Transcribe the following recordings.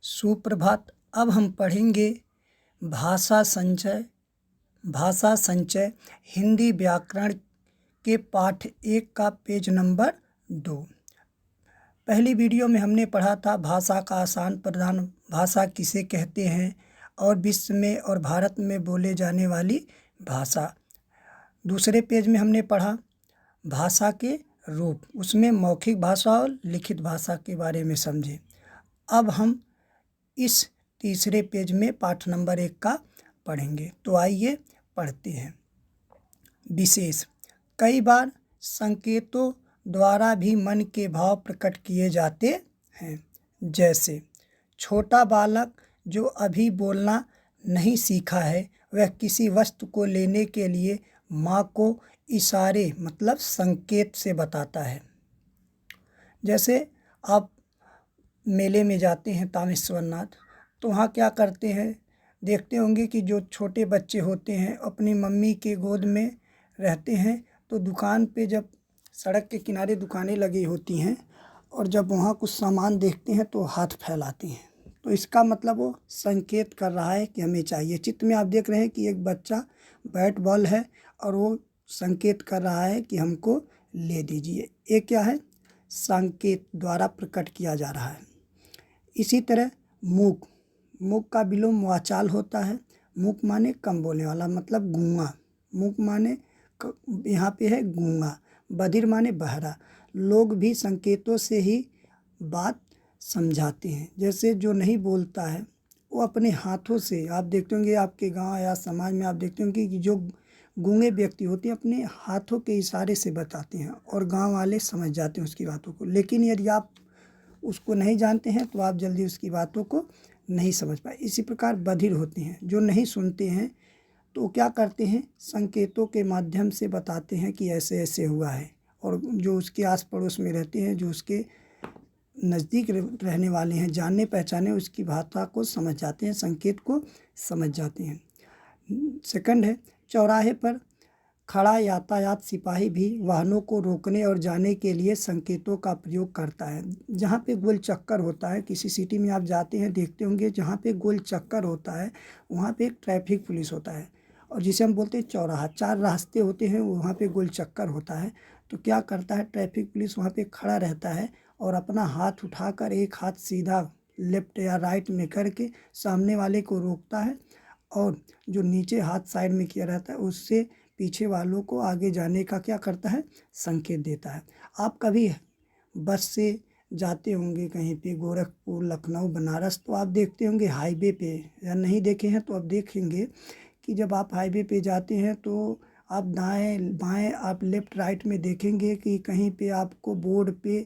सुप्रभात। अब हम पढ़ेंगे भाषा संचय हिंदी व्याकरण के पाठ 1 का पेज नंबर 2। पहली वीडियो में हमने पढ़ा था भाषा का आदान प्रदान, भाषा किसे कहते हैं और विश्व में और भारत में बोले जाने वाली भाषा। दूसरे पेज में हमने पढ़ा भाषा के रूप, उसमें मौखिक भाषा और लिखित भाषा के बारे में समझे। अब हम इस तीसरे पेज में पाठ नंबर 1 का पढ़ेंगे। तो आइए पढ़ते हैं। विशेष, कई बार संकेतों द्वारा भी मन के भाव प्रकट किए जाते हैं। जैसे छोटा बालक जो अभी बोलना नहीं सीखा है, वह किसी वस्तु को लेने के लिए माँ को इशारे मतलब संकेत से बताता है। जैसे आप मेले में जाते हैं तामेश्वरनाथ, तो वहाँ क्या करते हैं, देखते होंगे कि जो छोटे बच्चे होते हैं अपनी मम्मी के गोद में रहते हैं, तो दुकान पे जब सड़क के किनारे दुकानें लगी होती हैं और जब वहाँ कुछ सामान देखते हैं तो हाथ फैलाते हैं, तो इसका मतलब वो संकेत कर रहा है कि हमें चाहिए। चित्र में आप देख रहे हैं कि एक बच्चा बैट बॉल है और वो संकेत कर रहा है कि हमको ले दीजिए। ये क्या है, संकेत द्वारा प्रकट किया जा रहा है। इसी तरह मूक का विलोम वाचाल होता है। मूक माने कम बोलने वाला, मतलब गूंगा। मूक माने यहाँ पे है गूंगा। बधिर माने बहरा। लोग भी संकेतों से ही बात समझाते हैं। जैसे जो नहीं बोलता है वो अपने हाथों से, आप देखते होंगे आपके गांव या समाज में आप देखते होंगे कि जो गूंगे व्यक्ति होते हैं अपने हाथों के इशारे से बताते हैं और गांव वाले समझ जाते हैं उसकी बातों को। लेकिन यदि आप उसको नहीं जानते हैं तो आप जल्दी उसकी बातों को नहीं समझ पाए। इसी प्रकार बधिर होते हैं, जो नहीं सुनते हैं, तो क्या करते हैं, संकेतों के माध्यम से बताते हैं कि ऐसे ऐसे हुआ है। और जो उसके आस पड़ोस में रहते हैं, जो उसके नज़दीक रहने वाले हैं, जानने पहचाने, उसकी भाषा को समझ जाते हैं, संकेत को समझ जाते हैं। सेकंड है, चौराहे पर खड़ा यातायात सिपाही भी वाहनों को रोकने और जाने के लिए संकेतों का प्रयोग करता है। जहाँ पे गोल चक्कर होता है, किसी सिटी में आप जाते हैं देखते होंगे, जहाँ पे गोल चक्कर होता है वहाँ पे एक ट्रैफिक पुलिस होता है, और जिसे हम बोलते हैं चौराहा। 4 रास्ते होते हैं, वहाँ पे गोल चक्कर होता है। तो क्या करता है, ट्रैफिक पुलिस वहाँ पे खड़ा रहता है और अपना हाथ उठाकर एक हाथ सीधा लेफ्ट या राइट में करके सामने वाले को रोकता है, और जो नीचे हाथ साइड में किया रहता है उससे पीछे वालों को आगे जाने का क्या करता है, संकेत देता है। आप कभी बस से जाते होंगे कहीं पे, गोरखपुर, लखनऊ, बनारस, तो आप देखते होंगे हाईवे पे, या नहीं देखे हैं तो आप देखेंगे कि जब आप हाईवे पे जाते हैं तो आप दाएं बाएं, आप लेफ्ट राइट में देखेंगे कि कहीं पे आपको बोर्ड पे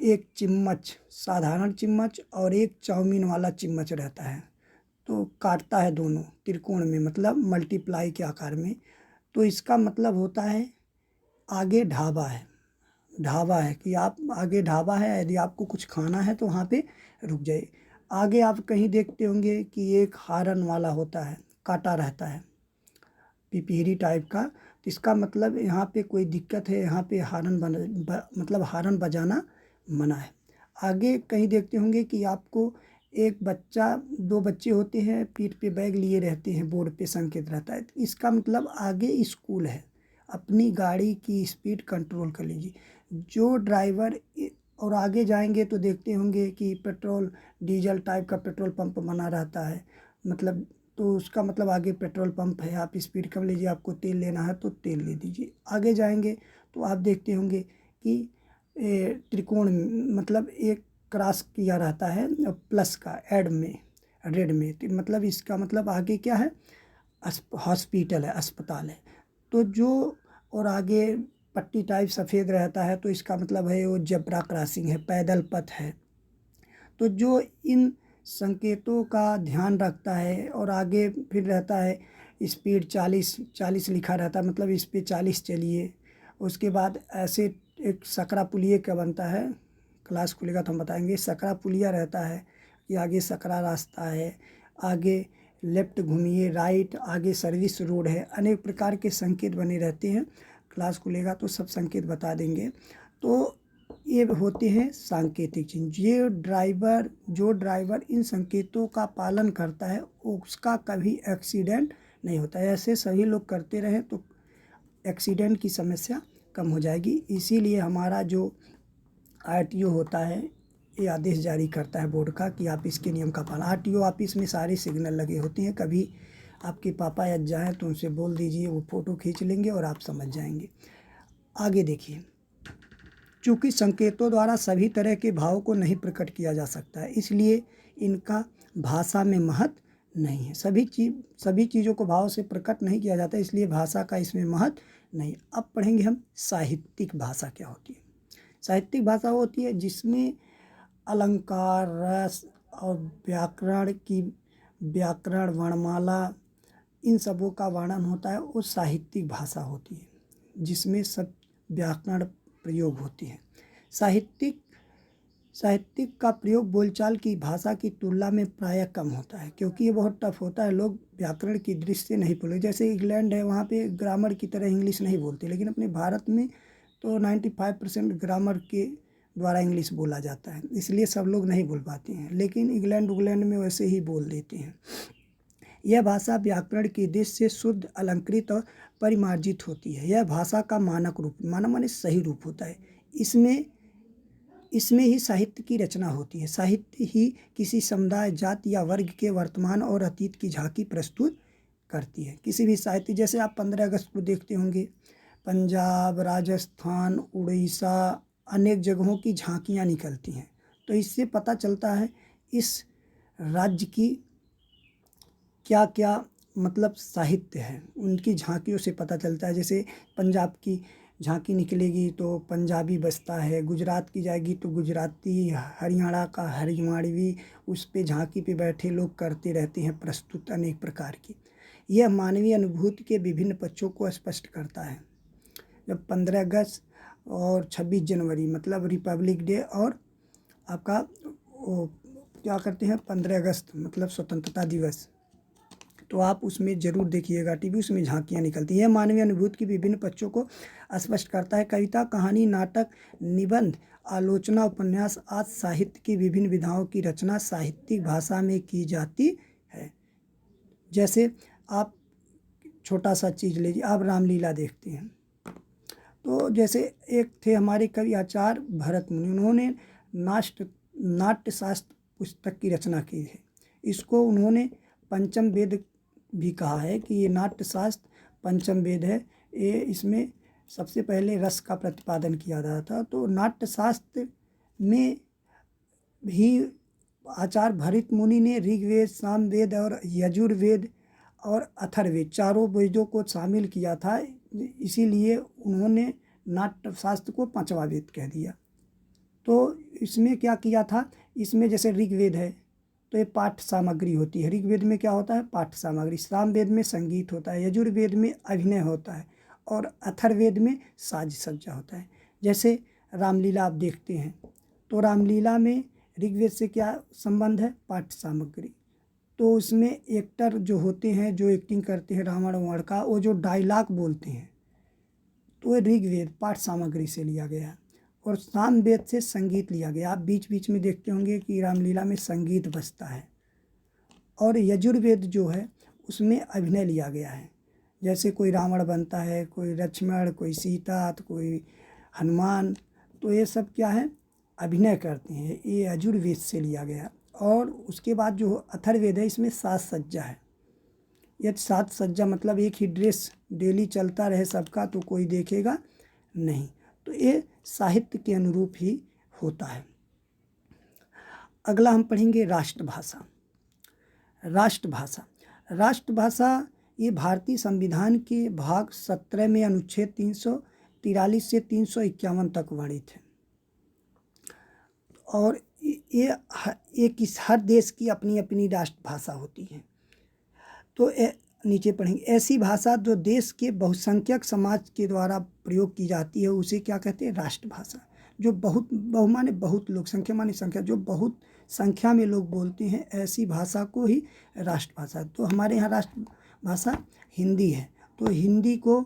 एक चम्मच, साधारण चम्मच और एक चाउमीन वाला चम्मच रहता है, तो काटता है दोनों त्रिकोण में, मतलब मल्टीप्लाई के आकार में। तो इसका मतलब होता है आगे ढाबा है। ढाबा है कि आप आगे ढाबा है, यदि आपको कुछ खाना है तो वहाँ पे रुक जाइए। आगे आप कहीं देखते होंगे कि एक हारन वाला होता है, काटा रहता है, पिपीरी टाइप का। तो इसका मतलब यहाँ पे कोई दिक्कत है, यहाँ पे मतलब हारन बजाना मना है। आगे कहीं देखते होंगे कि आपको एक बच्चा, 2 बच्चे होते हैं, पीठ पे बैग लिए रहते हैं, बोर्ड पे संकेत रहता है। इसका मतलब आगे स्कूल है, अपनी गाड़ी की स्पीड कंट्रोल कर लीजिए। जो ड्राइवर और आगे जाएंगे तो देखते होंगे कि पेट्रोल डीजल टाइप का पेट्रोल पंप बना रहता है, मतलब तो उसका मतलब आगे पेट्रोल पंप है, आप स्पीड कम लीजिए, आपको तेल लेना है तो तेल ले दीजिए। आगे जाएंगे तो आप देखते होंगे कि त्रिकोण मतलब एक क्रॉस किया रहता है प्लस का, ऐड में, रेड में, तो मतलब इसका मतलब आगे क्या है, हॉस्पिटल है, अस्पताल है। तो जो और आगे पट्टी टाइप सफ़ेद रहता है तो इसका मतलब है वो जेब्रा क्रॉसिंग है, पैदल पथ है। तो जो इन संकेतों का ध्यान रखता है, और आगे फिर रहता है स्पीड 40 लिखा रहता है, मतलब इस पे 40 चलिए। उसके बाद ऐसे एक सकरा पुलिये का बनता है, क्लास खुलेगा तो हम बताएंगे। सकरा पुलिया रहता है कि आगे सकरा रास्ता है, आगे लेफ्ट घूमिए, राइट, आगे सर्विस रोड है। अनेक प्रकार के संकेत बने रहते हैं, क्लास खुलेगा तो सब संकेत बता देंगे। तो ये होते हैं सांकेतिक चिन्ह। जो ड्राइवर इन संकेतों का पालन करता है उसका कभी एक्सीडेंट नहीं होता है। ऐसे सभी लोग करते रहें तो एक्सीडेंट की समस्या कम हो जाएगी। इसीलिए हमारा जो आरटीओ होता है ये आदेश जारी करता है बोर्ड का कि आप इसके नियम का पालन। आरटीओ ऑफिस में सारे सिग्नल लगे होते हैं, कभी आपके पापा या जाएँ तो उनसे बोल दीजिए, वो फ़ोटो खींच लेंगे और आप समझ जाएंगे। आगे देखिए, चूँकि संकेतों द्वारा सभी तरह के भाव को नहीं प्रकट किया जा सकता है, इसलिए इनका भाषा में महत्व नहीं है। सभी चीज़ों को भाव से प्रकट नहीं किया जाता, इसलिए भाषा का इसमें महत्व नहीं। अब पढ़ेंगे हम साहित्यिक भाषा क्या होती है। साहित्यिक भाषा होती है जिसमें अलंकार, रस और व्याकरण, वर्णमाला, इन सबों का वर्णन होता है, वो साहित्यिक भाषा होती है, जिसमें सब व्याकरण प्रयोग होती है। साहित्यिक का प्रयोग बोलचाल की भाषा की तुलना में प्रायः कम होता है, क्योंकि ये बहुत टफ होता है। लोग व्याकरण की दृष्टि से नहीं बोले। जैसे इंग्लैंड है, वहाँ पे ग्रामर की तरह इंग्लिश नहीं बोलते, लेकिन अपने भारत में तो 95% ग्रामर के द्वारा इंग्लिश बोला जाता है, इसलिए सब लोग नहीं बोल पाते हैं। लेकिन इंग्लैंड में वैसे ही बोल देते हैं। यह भाषा व्याकरण की दृष्टि से शुद्ध, अलंकृत और परिमार्जित होती है। यह भाषा का मानक रूप, मानक माने सही रूप होता है। इसमें ही साहित्य की रचना होती है। साहित्य ही किसी समुदाय, जाति या वर्ग के वर्तमान और अतीत की झांकी प्रस्तुत करती है। किसी भी साहित्य, जैसे आप 15 अगस्त को देखते होंगे, पंजाब, राजस्थान, उड़ीसा, अनेक जगहों की झांकियाँ निकलती हैं, तो इससे पता चलता है इस राज्य की क्या क्या मतलब साहित्य है, उनकी झांकियों से पता चलता है। जैसे पंजाब की झांकी निकलेगी तो पंजाबी बजता है, गुजरात की जाएगी तो गुजराती, हरियाणा का हरियाणवी, उस पे झांकी पे बैठे लोग करते रहते हैं प्रस्तुत अनेक प्रकार की। यह मानवीय अनुभूति के विभिन्न पक्षों को स्पष्ट करता है। जब 15 अगस्त और 26 जनवरी मतलब रिपब्लिक डे, और आपका वो क्या करते हैं 15 अगस्त मतलब स्वतंत्रता दिवस, तो आप उसमें ज़रूर देखिएगा टीवी, उसमें झांकियाँ निकलती हैं। मानवीय अनुभूति की विभिन्न पक्षों को स्पष्ट करता है। कविता, कहानी, नाटक, निबंध, आलोचना, उपन्यास आदि साहित्य की विभिन्न विधाओं की रचना साहित्यिक भाषा में की जाती है। जैसे आप छोटा सा चीज़ लीजिए, आप रामलीला देखते हैं, तो जैसे एक थे हमारे कवि आचार्य भरत मुनि, उन्होंने नाट्यशास्त्र पुस्तक की रचना की है। इसको उन्होंने पंचम वेद भी कहा है कि ये नाट्यशास्त्र पंचम वेद है। ये इसमें सबसे पहले रस का प्रतिपादन किया गया था। तो नाट्यशास्त्र में भी आचार्य भरत मुनि ने ऋग्वेद, सामवेद और यजुर्वेद और अथर्ववेद चारों वेदों को शामिल किया था, इसीलिए उन्होंने नाट्यशास्त्र को पांचवा वेद कह दिया। तो इसमें क्या किया था, इसमें जैसे ऋग्वेद है तो ये पाठ्य सामग्री होती है। ऋग्वेद में क्या होता है, पाठ्य सामग्री। सामवेद में संगीत होता है, यजुर्वेद में अभिनय होता है, और अथर्ववेद में साज सज्जा होता है। जैसे रामलीला आप देखते हैं, तो रामलीला में ऋग्वेद से क्या संबंध है, पाठ्य सामग्री। तो उसमें एक्टर जो होते हैं, जो एक्टिंग करते हैं रावण वाण का, वो जो डायलॉग बोलते हैं, तो ये ऋग्वेद पाठ्य सामग्री से लिया गया। और सामवेद से संगीत लिया गया। आप बीच बीच में देखते होंगे कि रामलीला में संगीत बजता है। और यजुर्वेद जो है उसमें अभिनय लिया गया है। जैसे कोई रावण बनता है, कोई लक्ष्मण, कोई सीता, तो कोई हनुमान, तो ये सब क्या है, अभिनय करते हैं। ये यजुर्वेद से लिया गया। और उसके बाद जो अथर्ववेद है, इसमें साज सज्जा है। यह साज सज्जा मतलब एक ही ड्रेस डेली चलता रहे सबका तो कोई देखेगा नहीं, तो ये साहित्य के अनुरूप ही होता है। अगला हम पढ़ेंगे राष्ट्रभाषा। राष्ट्रभाषा ये भारतीय संविधान के भाग 17 में अनुच्छेद 343 से 351 तक वर्णित है। और ये हर देश की अपनी अपनी राष्ट्रभाषा होती है। तो नीचे पढ़ेंगे, ऐसी भाषा जो देश के बहुसंख्यक समाज के द्वारा प्रयोग की जाती है उसे क्या कहते हैं, राष्ट्रभाषा। जो बहु माने बहुत लोग, संख्या माने संख्या, जो बहुत संख्या में लोग बोलते हैं, ऐसी भाषा को ही राष्ट्रभाषा। तो हमारे यहाँ राष्ट्रभाषा हिंदी है। तो हिंदी को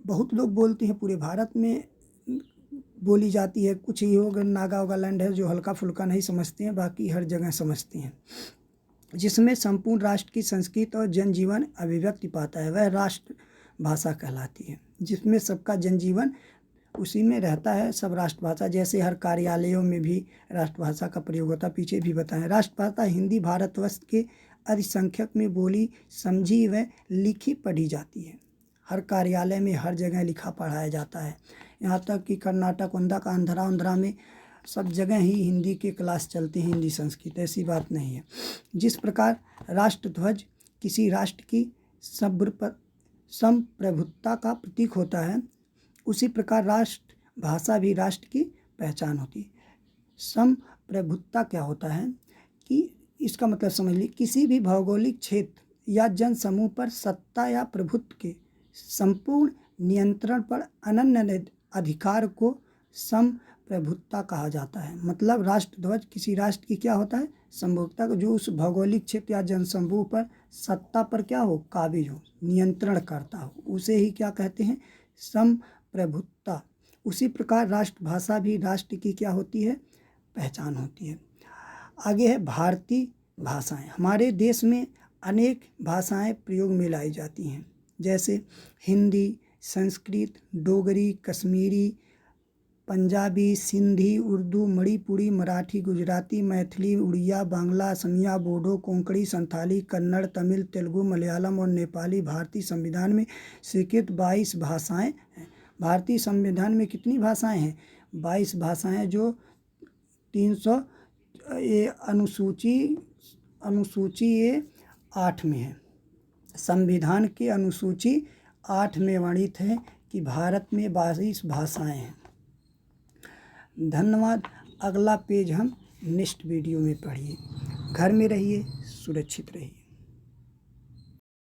बहुत लोग बोलते हैं, पूरे भारत में बोली जाती है। कुछ ही लोग नागालैंड है जो हल्का फुल्का नहीं समझते हैं, बाकी हर जगह समझते हैं। जिसमें संपूर्ण राष्ट्र की संस्कृति और जनजीवन अभिव्यक्ति पाता है, वह राष्ट्र भाषा कहलाती है। जिसमें सबका जनजीवन उसी में रहता है, सब राष्ट्रभाषा। जैसे हर कार्यालयों में भी राष्ट्रभाषा का प्रयोग होता है, पीछे भी बताएं। राष्ट्रभाषा हिंदी भारतवर्ष के अधिसंख्यक में बोली, समझी व लिखी पढ़ी जाती है। हर कार्यालय में हर जगह लिखा पढ़ाया जाता है। यहाँ तक कि कर्नाटक, आंध्रा में सब जगह ही हिंदी के क्लास चलते हैं, हिंदी संस्कृत, ऐसी बात नहीं है। जिस प्रकार राष्ट्रध्वज किसी राष्ट्र की संप्रभुता का प्रतीक होता है, उसी प्रकार राष्ट्र भाषा भी राष्ट्र की पहचान होती है। संप्रभुता क्या होता है कि इसका मतलब समझ लीजिए, किसी भी भौगोलिक क्षेत्र या जनसमूह पर सत्ता या प्रभुत्व के संपूर्ण नियंत्रण पर अनन्य अधिकार को संप्रभुता कहा जाता है। मतलब राष्ट्रध्वज किसी राष्ट्र की क्या होता है, संप्रभुता, जो उस भौगोलिक क्षेत्र या जनसमूह पर सत्ता पर क्या हो, काबिज हो, नियंत्रण करता हो, उसे ही क्या कहते हैं, संप्रभुता। उसी प्रकार राष्ट्रभाषा भी राष्ट्र की क्या होती है, पहचान होती है। आगे है भारतीय भाषाएं। हमारे देश में अनेक भाषाएं प्रयोग में लाई जाती हैं, जैसे हिंदी, संस्कृत, डोगरी, कश्मीरी, पंजाबी, सिंधी, उर्दू, मणिपुरी, मराठी, गुजराती, मैथिली, उड़िया, बांग्ला, असमिया, बोडो, कोंकणी, संथाली, कन्नड़, तमिल, तेलुगु, मलयालम और नेपाली। भारतीय संविधान में स्वीकृत 22 भाषाएं हैं। भारतीय संविधान में कितनी भाषाएं हैं, 22 भाषाएं, जो 300 अनुसूची 8 में है। संविधान की अनुसूची 8 में वर्णित है कि भारत में 22 भाषाएं हैं। धन्यवाद। अगला पेज हम नेक्स्ट वीडियो में पढ़िए। घर में रहिए, सुरक्षित रहिए।